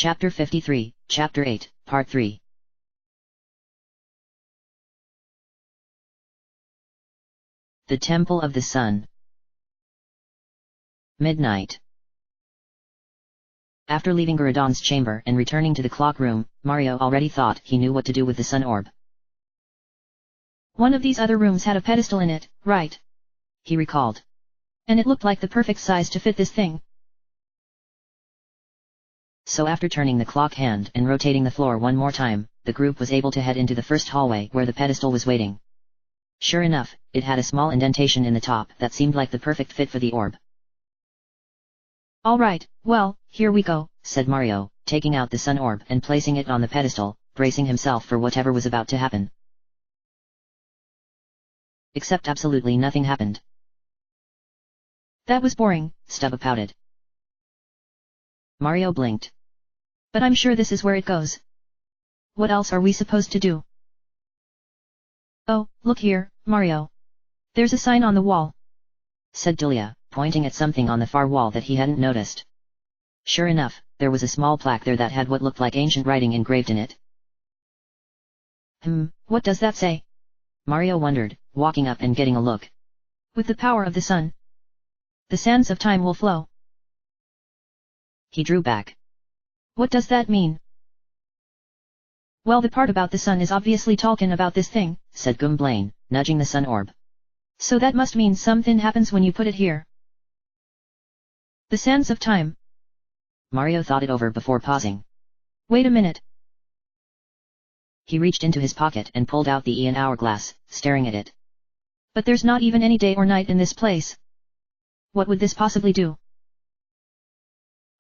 Chapter 53, Chapter 8, Part 3. The Temple of the Sun. Midnight. After leaving Guradan's chamber and returning to the clock room, Mario already thought he knew what to do with the sun orb. One of these other rooms had a pedestal in it, right? He recalled. And it looked like the perfect size to fit this thing. So after turning the clock hand and rotating the floor one more time, the group was able to head into the first hallway where the pedestal was waiting. Sure enough, it had a small indentation in the top that seemed like the perfect fit for the orb. Alright, well, here we go, said Mario, taking out the sun orb and placing it on the pedestal, bracing himself for whatever was about to happen. Except absolutely nothing happened. That was boring, Stubba pouted. Mario blinked. But I'm sure this is where it goes. What else are we supposed to do? Oh, look here, Mario. There's a sign on the wall, said Dulia, pointing at something on the far wall that he hadn't noticed. Sure enough, there was a small plaque there that had what looked like ancient writing engraved in it. What does that say? Mario wondered, walking up and getting a look. With the power of the sun, the sands of time will flow. He drew back. What does that mean? Well, the part about the sun is obviously talking about this thing, said Gwynplaine, nudging the sun orb. So that must mean something happens when you put it here. The sands of time. Mario thought it over before pausing. Wait a minute. He reached into his pocket and pulled out the Aeon hourglass, staring at it. But there's not even any day or night in this place. What would this possibly do?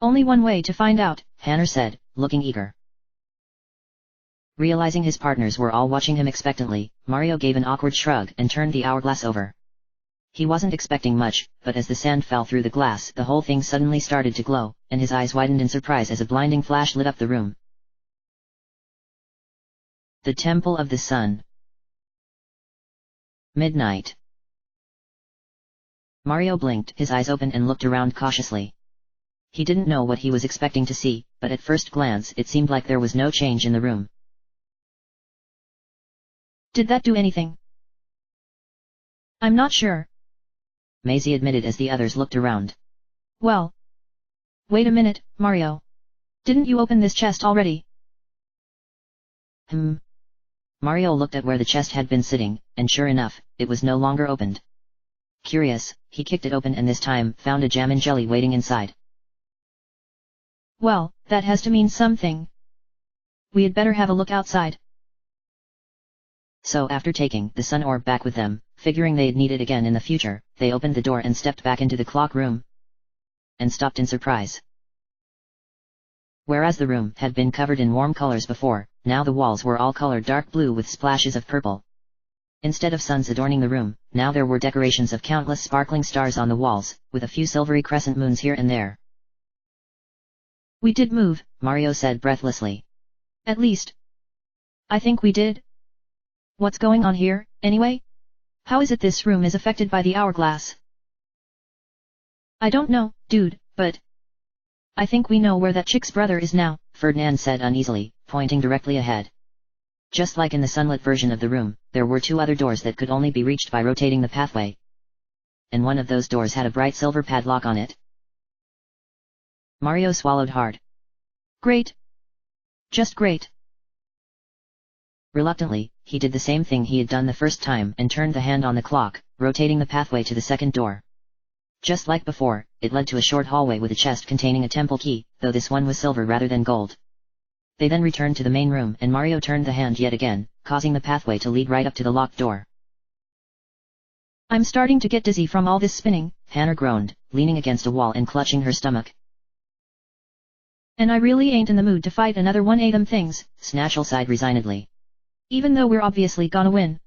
Only one way to find out, Hanner said, looking eager. Realizing his partners were all watching him expectantly, Mario gave an awkward shrug and turned the hourglass over. He wasn't expecting much, but as the sand fell through the glass, the whole thing suddenly started to glow, and his eyes widened in surprise as a blinding flash lit up the room. The Temple of the Sun. Midnight. Mario blinked, his eyes open and looked around cautiously. He didn't know what he was expecting to see, but at first glance it seemed like there was no change in the room. Did that do anything? I'm not sure, Maisie admitted as the others looked around. Well. Wait a minute, Mario. Didn't you open this chest already? Mario looked at where the chest had been sitting, and sure enough, it was no longer opened. Curious, he kicked it open and this time found a jam and jelly waiting inside. Well, that has to mean something. We had better have a look outside. So after taking the sun orb back with them, figuring they'd need it again in the future, they opened the door and stepped back into the clock room. And stopped in surprise. Whereas the room had been covered in warm colors before, now the walls were all colored dark blue with splashes of purple. Instead of suns adorning the room, now there were decorations of countless sparkling stars on the walls, with a few silvery crescent moons here and there. We did move, Mario said breathlessly. At least, I think we did. What's going on here, anyway? How is it this room is affected by the hourglass? I don't know, dude, but I think we know where that chick's brother is now, Ferdinand said uneasily, pointing directly ahead. Just like in the sunlit version of the room, there were two other doors that could only be reached by rotating the pathway. And one of those doors had a bright silver padlock on it. Mario swallowed hard. Great. Just great. Reluctantly, he did the same thing he had done the first time and turned the hand on the clock, rotating the pathway to the second door. Just like before, it led to a short hallway with a chest containing a temple key, though this one was silver rather than gold. They then returned to the main room and Mario turned the hand yet again, causing the pathway to lead right up to the locked door. I'm starting to get dizzy from all this spinning, Hanner groaned, leaning against a wall and clutching her stomach. And I really ain't in the mood to fight another one of them things, Snatchel sighed resignedly. Even though we're obviously gonna win.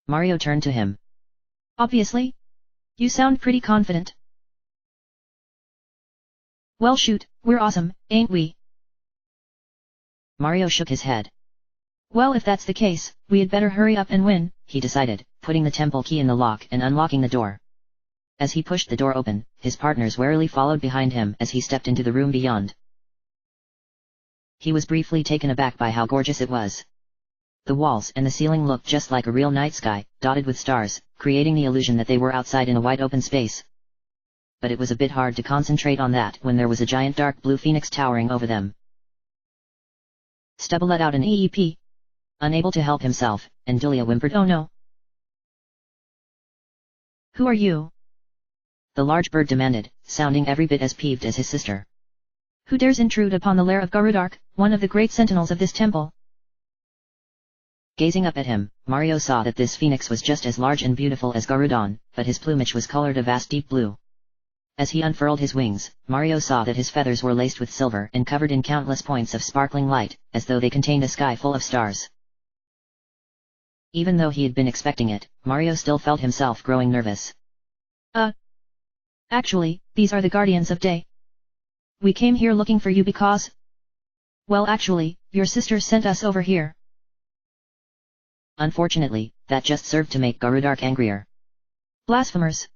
Mario turned to him. Obviously? You sound pretty confident. Well shoot, we're awesome, ain't we? Mario shook his head. Well, if that's the case, we had better hurry up and win, he decided, putting the temple key in the lock and unlocking the door. As he pushed the door open, his partners warily followed behind him as he stepped into the room beyond. He was briefly taken aback by how gorgeous it was. The walls and the ceiling looked just like a real night sky, dotted with stars, creating the illusion that they were outside in a wide open space. But it was a bit hard to concentrate on that when there was a giant dark blue phoenix towering over them. Stubble let out an eep. Unable to help himself, and Dulia whimpered, "Oh no." "Who are you?" the large bird demanded, sounding every bit as peeved as his sister. "Who dares intrude upon the lair of Garudark, one of the great sentinels of this temple?" Gazing up at him, Mario saw that this phoenix was just as large and beautiful as Garudon, but his plumage was colored a vast deep blue. As he unfurled his wings, Mario saw that his feathers were laced with silver and covered in countless points of sparkling light, as though they contained a sky full of stars. Even though he had been expecting it, Mario still felt himself growing nervous. Actually, these are the Guardians of Day. We came here looking for you because... Well, actually, your sister sent us over here." Unfortunately, that just served to make Garudark angrier. "Blasphemers!"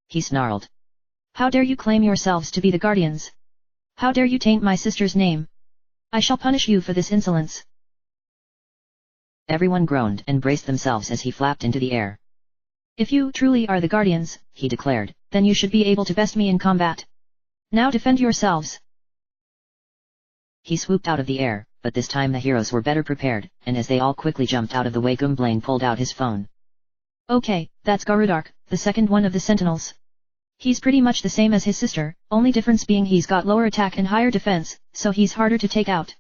he snarled. "How dare you claim yourselves to be the Guardians? How dare you taint my sister's name? I shall punish you for this insolence." Everyone groaned and braced themselves as he flapped into the air. "If you truly are the Guardians," he declared, "then you should be able to best me in combat. Now defend yourselves." He swooped out of the air, but this time the heroes were better prepared, and as they all quickly jumped out of the way, Gwynplaine pulled out his phone. "Okay, that's Garudark, the second one of the Sentinels. He's pretty much the same as his sister, only difference being he's got lower attack and higher defense, so he's harder to take out.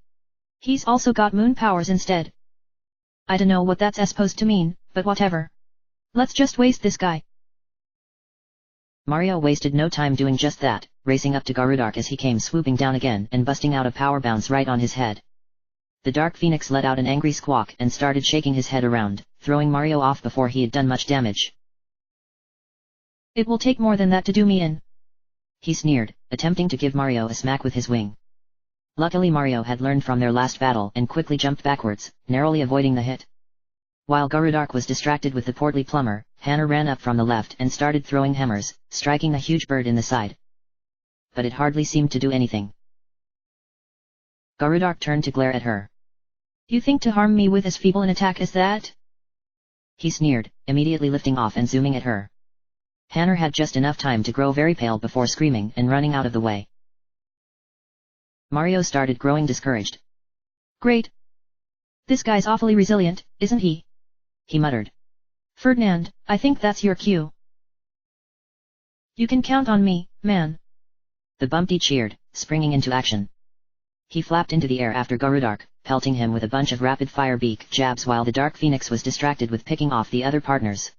He's also got moon powers instead. I dunno what that's supposed to mean, but whatever. Let's just waste this guy." Mario wasted no time doing just that, racing up to Garudark as he came swooping down again and busting out a power bounce right on his head. The dark phoenix let out an angry squawk and started shaking his head around, throwing Mario off before he had done much damage. "It will take more than that to do me in," he sneered, attempting to give Mario a smack with his wing. Luckily Mario had learned from their last battle and quickly jumped backwards, narrowly avoiding the hit. While Garudark was distracted with the portly plumber, Hannah ran up from the left and started throwing hammers, striking the huge bird in the side. But it hardly seemed to do anything. Garudark turned to glare at her. "You think to harm me with as feeble an attack as that?" he sneered, immediately lifting off and zooming at her. Hannah had just enough time to grow very pale before screaming and running out of the way. Mario started growing discouraged. "Great. This guy's awfully resilient, isn't he?" he muttered. "Ferdinand, I think that's your cue. You can count on me, man." The bumpty cheered, springing into action. He flapped into the air after Garudark, pelting him with a bunch of rapid-fire beak jabs while the Dark Phoenix was distracted with picking off the other partners.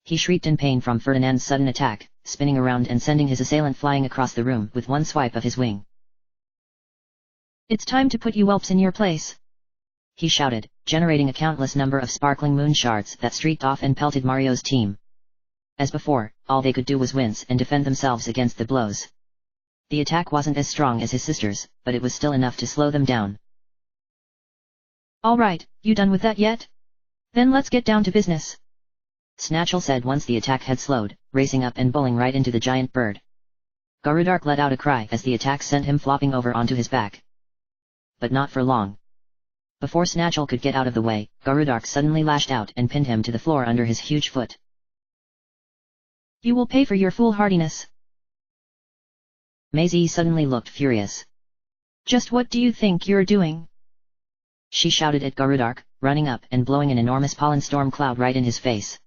He shrieked in pain from Ferdinand's sudden attack, spinning around and sending his assailant flying across the room with one swipe of his wing. "It's time to put you whelps in your place," he shouted, generating a countless number of sparkling moon shards that streaked off and pelted Mario's team. As before, all they could do was wince and defend themselves against the blows. The attack wasn't as strong as his sister's, but it was still enough to slow them down. "All right, you done with that yet? Then let's get down to business," Snatchel said once the attack had slowed, racing up and bowling right into the giant bird. Garudark let out a cry as the attack sent him flopping over onto his back. But not for long. Before Snatchel could get out of the way, Garudark suddenly lashed out and pinned him to the floor under his huge foot. "You will pay for your foolhardiness." Maisie suddenly looked furious. "Just what do you think you're doing?" she shouted at Garudark, running up and blowing an enormous pollen storm cloud right in his face.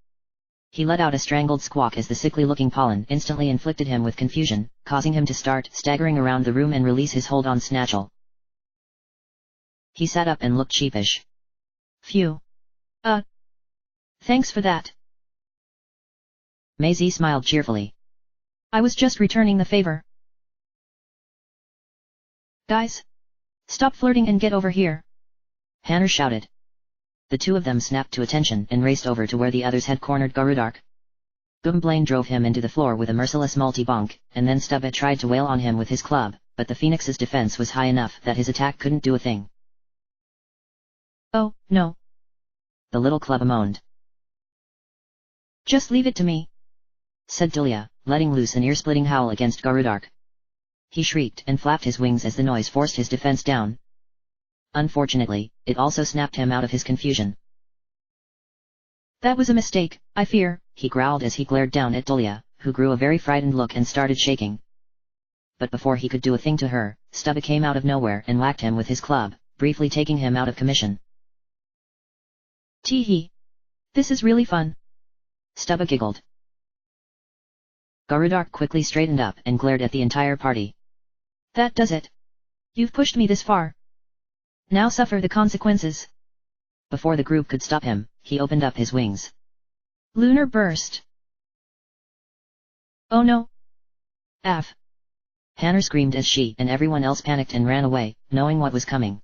He let out a strangled squawk as the sickly-looking pollen instantly inflicted him with confusion, causing him to start staggering around the room and release his hold on Snatchel. He sat up and looked sheepish. "Phew. Thanks for that." Maisie smiled cheerfully. "I was just returning the favor." "Guys! Stop flirting and get over here!" Hannah shouted. The two of them snapped to attention and raced over to where the others had cornered Garudark. Gwynplaine drove him into the floor with a merciless multi-bonk, and then Stubba tried to wail on him with his club, but the Phoenix's defense was high enough that his attack couldn't do a thing. "Oh, no," the little club moaned. "Just leave it to me," said Dulia, letting loose an ear-splitting howl against Garudark. He shrieked and flapped his wings as the noise forced his defense down. Unfortunately, it also snapped him out of his confusion. That was a mistake, I fear, he growled as he glared down at Dulia, who grew a very frightened look and started shaking. But before he could do a thing to her, Stubba came out of nowhere and whacked him with his club, briefly taking him out of commission. Tee-hee. This is really fun. Stubba giggled. Garudark quickly straightened up and glared at the entire party. That does it. You've pushed me this far. Now suffer the consequences. Before the group could stop him, he opened up his wings. Lunar burst. Oh no. F. Hannah screamed as she and everyone else panicked and ran away, knowing what was coming.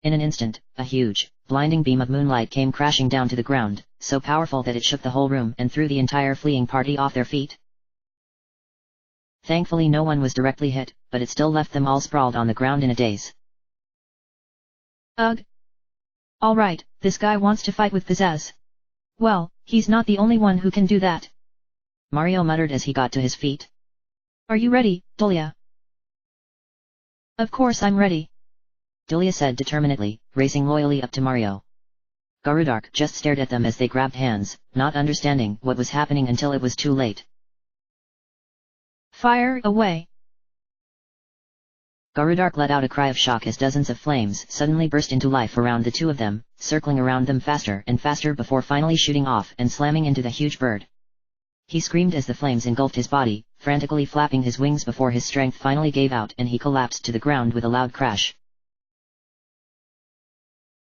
In an instant, a huge, blinding beam of moonlight came crashing down to the ground, so powerful that it shook the whole room and threw the entire fleeing party off their feet. Thankfully no one was directly hit, but it still left them all sprawled on the ground in a daze. Ugh. Alright, this guy wants to fight with pizzazz. Well, he's not the only one who can do that. Mario muttered as he got to his feet. Are you ready, Dulia? Of course I'm ready. Dulia said determinedly, racing loyally up to Mario. Garudark just stared at them as they grabbed hands, not understanding what was happening until it was too late. Fire away! Garudark let out a cry of shock as dozens of flames suddenly burst into life around the two of them, circling around them faster and faster before finally shooting off and slamming into the huge bird. He screamed as the flames engulfed his body, frantically flapping his wings before his strength finally gave out and he collapsed to the ground with a loud crash.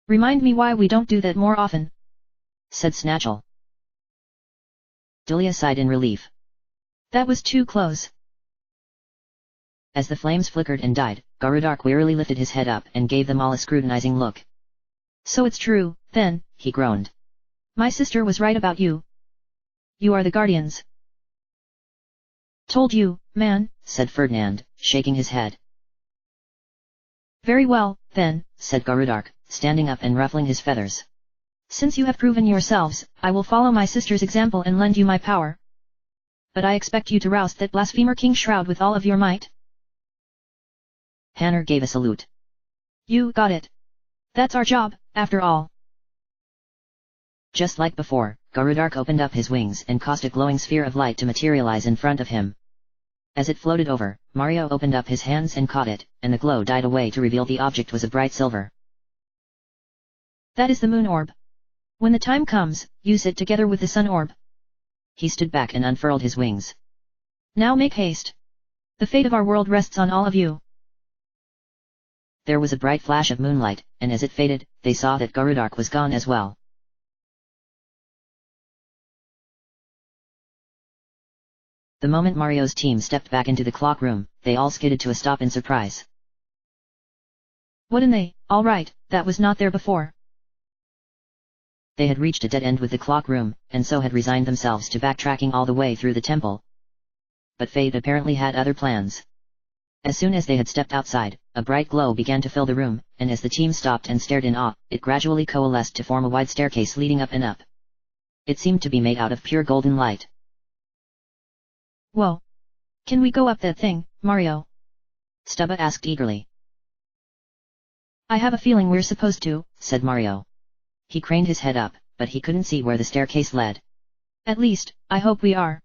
Remind me why we don't do that more often, said Snatchel. Dulia sighed in relief. That was too close. As the flames flickered and died, Garudark wearily lifted his head up and gave them all a scrutinizing look. So it's true, then, he groaned. My sister was right about you. You are the guardians. Told you, man, said Ferdinand, shaking his head. Very well, then, said Garudark, standing up and ruffling his feathers. Since you have proven yourselves, I will follow my sister's example and lend you my power. But I expect you to roust that blasphemer King Shroud with all of your might. Hannah gave a salute. You got it. That's our job, after all. Just like before, Garudark opened up his wings and caused a glowing sphere of light to materialize in front of him. As it floated over, Mario opened up his hands and caught it, and the glow died away to reveal the object was a bright silver. That is the moon orb. When the time comes, use it together with the sun orb. He stood back and unfurled his wings. Now make haste. The fate of our world rests on all of you. There was a bright flash of moonlight, and as it faded, they saw that Garudark was gone as well. The moment Mario's team stepped back into the clock room, they all skidded to a stop in surprise. Wouldn't they? All right, that was not there before. They had reached a dead end with the clock room, and so had resigned themselves to backtracking all the way through the temple. But fate apparently had other plans. As soon as they had stepped outside, a bright glow began to fill the room, and as the team stopped and stared in awe, it gradually coalesced to form a wide staircase leading up and up. It seemed to be made out of pure golden light. Whoa! Can we go up that thing, Mario? Stubba asked eagerly. I have a feeling we're supposed to, said Mario. He craned his head up, but he couldn't see where the staircase led. At least, I hope we are.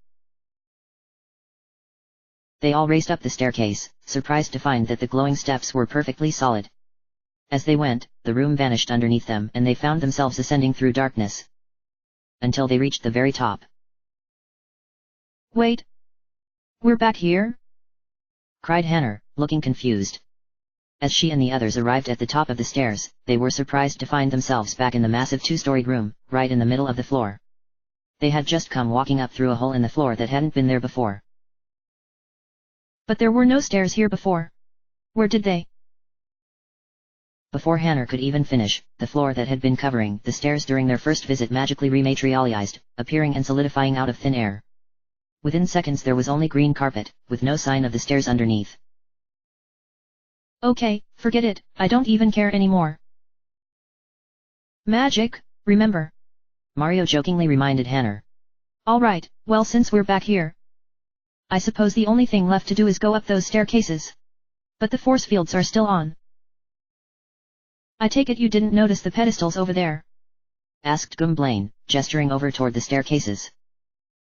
They all raced up the staircase, surprised to find that the glowing steps were perfectly solid. As they went, the room vanished underneath them and they found themselves ascending through darkness. Until they reached the very top. Wait! We're back here? Cried Hannah, looking confused. As she and the others arrived at the top of the stairs, they were surprised to find themselves back in the massive two-storied room, right in the middle of the floor. They had just come walking up through a hole in the floor that hadn't been there before. But there were no stairs here before. Where did they? Before Hannah could even finish, the floor that had been covering the stairs during their first visit magically rematerialized, appearing and solidifying out of thin air. Within seconds there was only green carpet, with no sign of the stairs underneath. Okay, forget it, I don't even care anymore. Magic, remember? Mario jokingly reminded Hannah. Alright, well since we're back here, I suppose the only thing left to do is go up those staircases. But the force fields are still on. I take it you didn't notice the pedestals over there? Asked Gwynplaine, gesturing over toward the staircases.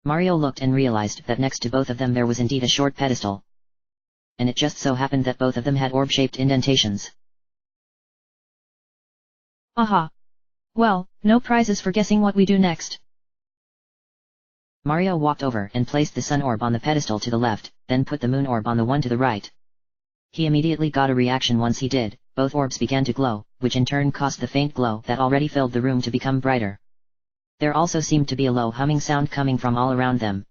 Mario looked and realized that next to both of them there was indeed a short pedestal. And it just so happened that both of them had orb-shaped indentations. Aha! Well, no prizes for guessing what we do next. Mario walked over and placed the sun orb on the pedestal to the left, then put the moon orb on the one to the right. He immediately got a reaction once he did, both orbs began to glow, which in turn caused the faint glow that already filled the room to become brighter. There also seemed to be a low humming sound coming from all around them.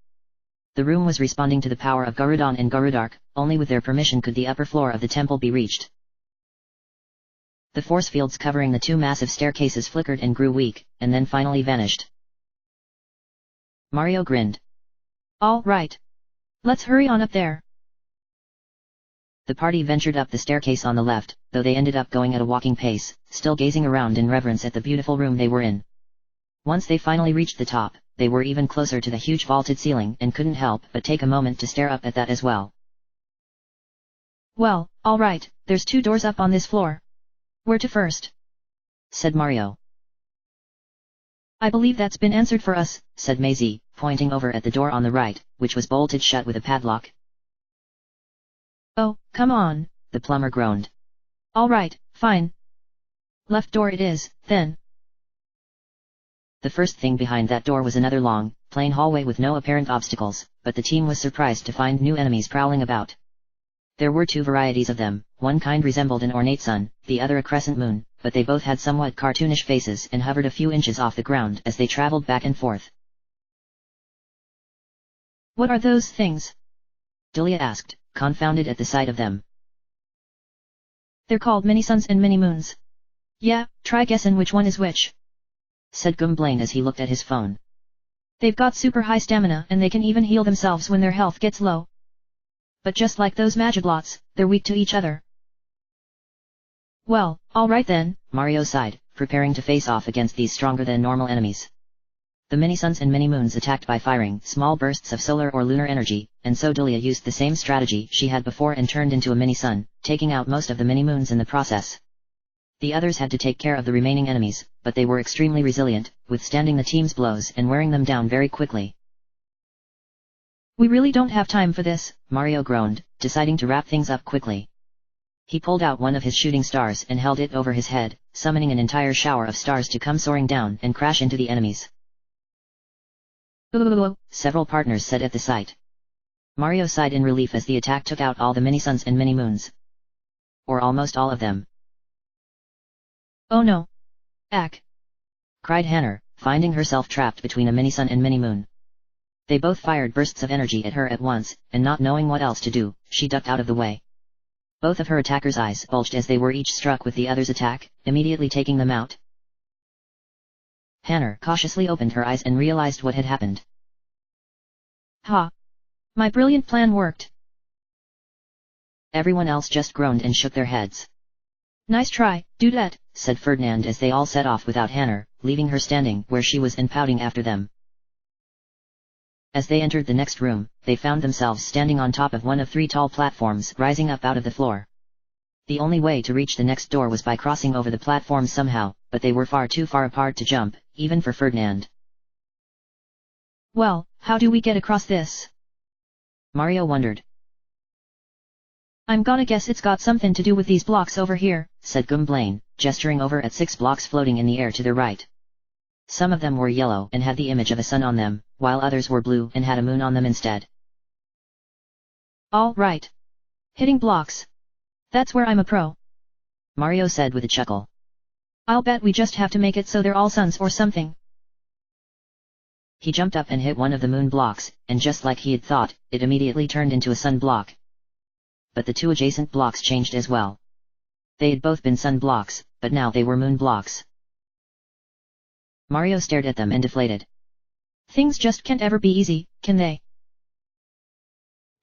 The room was responding to the power of Garudon and Garudark, only with their permission could the upper floor of the temple be reached. The force fields covering the two massive staircases flickered and grew weak, and then finally vanished. Mario grinned. All right. Let's hurry on up there. The party ventured up the staircase on the left, though they ended up going at a walking pace, still gazing around in reverence at the beautiful room they were in. Once they finally reached the top, they were even closer to the huge vaulted ceiling and couldn't help but take a moment to stare up at that as well. Well, all right, there's 2 doors up on this floor. Where to first? Said Mario. I believe that's been answered for us, said Maisie, pointing over at the door on the right, which was bolted shut with a padlock. Oh, come on, the plumber groaned. All right, fine. Left door it is, then. The first thing behind that door was another long, plain hallway with no apparent obstacles, but the team was surprised to find new enemies prowling about. There were 2 varieties of them, one kind resembled an ornate sun, the other a crescent moon, but they both had somewhat cartoonish faces and hovered a few inches off the ground as they traveled back and forth. What are those things? Delia asked, confounded at the sight of them. They're called mini-suns and mini-moons. Yeah, try guessing which one is which, said Gwynplaine as he looked at his phone. They've got super high stamina and they can even heal themselves when their health gets low. But just like those Magiblots, they're weak to each other. Well, alright then, Mario sighed, preparing to face off against these stronger than normal enemies. The mini-suns and mini-moons attacked by firing small bursts of solar or lunar energy, and so Delia used the same strategy she had before and turned into a mini-sun, taking out most of the mini-moons in the process. The others had to take care of the remaining enemies, but they were extremely resilient, withstanding the team's blows and wearing them down very quickly. We really don't have time for this, Mario groaned, deciding to wrap things up quickly. He pulled out one of his shooting stars and held it over his head, summoning an entire shower of stars to come soaring down and crash into the enemies. Several partners said at the sight. Mario sighed in relief as the attack took out all the mini-suns and mini-moons. Or almost all of them. Oh no! Ack! Cried Hannah, finding herself trapped between a mini-sun and mini-moon. They both fired bursts of energy at her at once, and not knowing what else to do, she ducked out of the way. Both of her attackers' eyes bulged as they were each struck with the other's attack, immediately taking them out. Hannah cautiously opened her eyes and realized what had happened. Ha! My brilliant plan worked. Everyone else just groaned and shook their heads. Nice try, Dudette, said Ferdinand as they all set off without Hannah, leaving her standing where she was and pouting after them. As they entered the next room, they found themselves standing on top of one of 3 tall platforms rising up out of the floor. The only way to reach the next door was by crossing over the platforms somehow, but they were far too far apart to jump, even for Ferdinand. Well, how do we get across this? Mario wondered. I'm gonna guess it's got something to do with these blocks over here, said Gwynplaine, gesturing over at 6 blocks floating in the air to their right. Some of them were yellow and had the image of a sun on them, while others were blue and had a moon on them instead. All right. Hitting blocks. That's where I'm a pro, Mario said with a chuckle. I'll bet we just have to make it so they're all suns or something. He jumped up and hit one of the moon blocks, and just like he had thought, it immediately turned into a sun block. But the 2 adjacent blocks changed as well. They had both been sun blocks, but now they were moon blocks. Mario stared at them and deflated. Things just can't ever be easy, can they?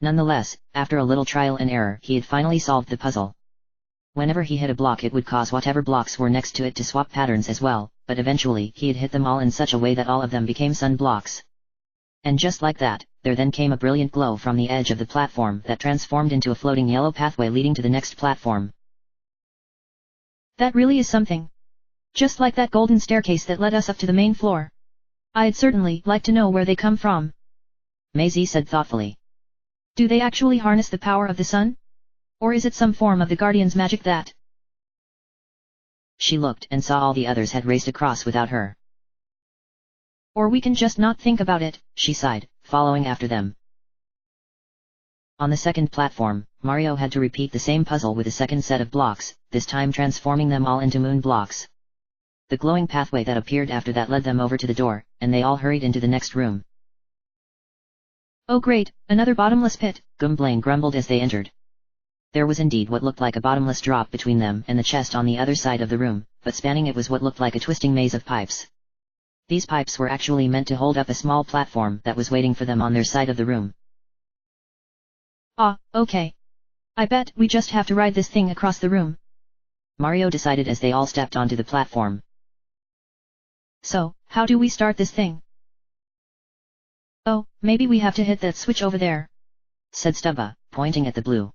Nonetheless, after a little trial and error he had finally solved the puzzle. Whenever he hit a block it would cause whatever blocks were next to it to swap patterns as well, but eventually he had hit them all in such a way that all of them became sun blocks. And just like that, there then came a brilliant glow from the edge of the platform that transformed into a floating yellow pathway leading to the next platform. That really is something. Just like that golden staircase that led us up to the main floor. I'd certainly like to know where they come from. Maisie said thoughtfully. Do they actually harness the power of the sun? Or is it some form of the Guardian's magic that? She looked and saw all the others had raced across without her. Or we can just not think about it, she sighed, following after them. On the second platform, Mario had to repeat the same puzzle with a second set of blocks, this time transforming them all into moon blocks. The glowing pathway that appeared after that led them over to the door, and they all hurried into the next room. Oh great, another bottomless pit, Gwynplaine grumbled as they entered. There was indeed what looked like a bottomless drop between them and the chest on the other side of the room, but spanning it was what looked like a twisting maze of pipes. These pipes were actually meant to hold up a small platform that was waiting for them on their side of the room. Ah, okay. I bet we just have to ride this thing across the room, Mario decided as they all stepped onto the platform. So, how do we start this thing? Oh, maybe we have to hit that switch over there, said Stubba, pointing at the blue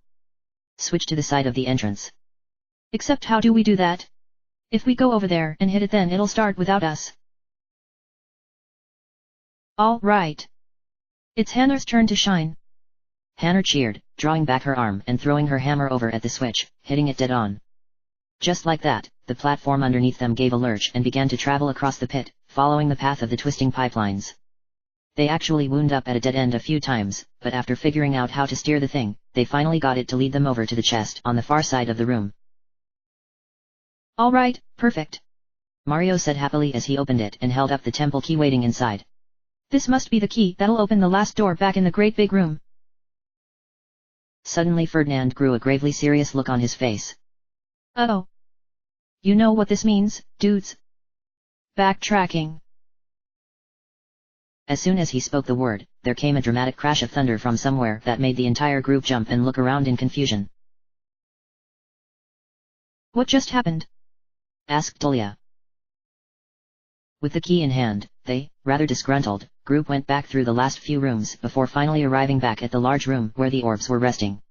switch to the side of the entrance. Except how do we do that? If we go over there and hit it, then it'll start without us. All right. It's Hannah's turn to shine. Hannah cheered, drawing back her arm and throwing her hammer over at the switch, hitting it dead on. Just like that, the platform underneath them gave a lurch and began to travel across the pit, following the path of the twisting pipelines. They actually wound up at a dead end a few times, but after figuring out how to steer the thing, they finally got it to lead them over to the chest on the far side of the room. All right, perfect, Mario said happily as he opened it and held up the temple key waiting inside. This must be the key that'll open the last door back in the great big room. Suddenly Ferdinand grew a gravely serious look on his face. Uh-oh. You know what this means, dudes? Backtracking. As soon as he spoke the word, there came a dramatic crash of thunder from somewhere that made the entire group jump and look around in confusion. What just happened? Asked Tulia. With the key in hand, they, rather disgruntled, group went back through the last few rooms before finally arriving back at the large room where the orbs were resting.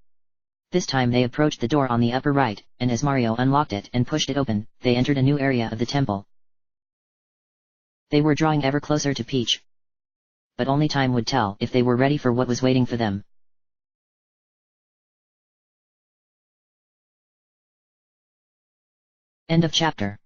This time they approached the door on the upper right, and as Mario unlocked it and pushed it open, they entered a new area of the temple. They were drawing ever closer to Peach. But only time would tell if they were ready for what was waiting for them. End of chapter.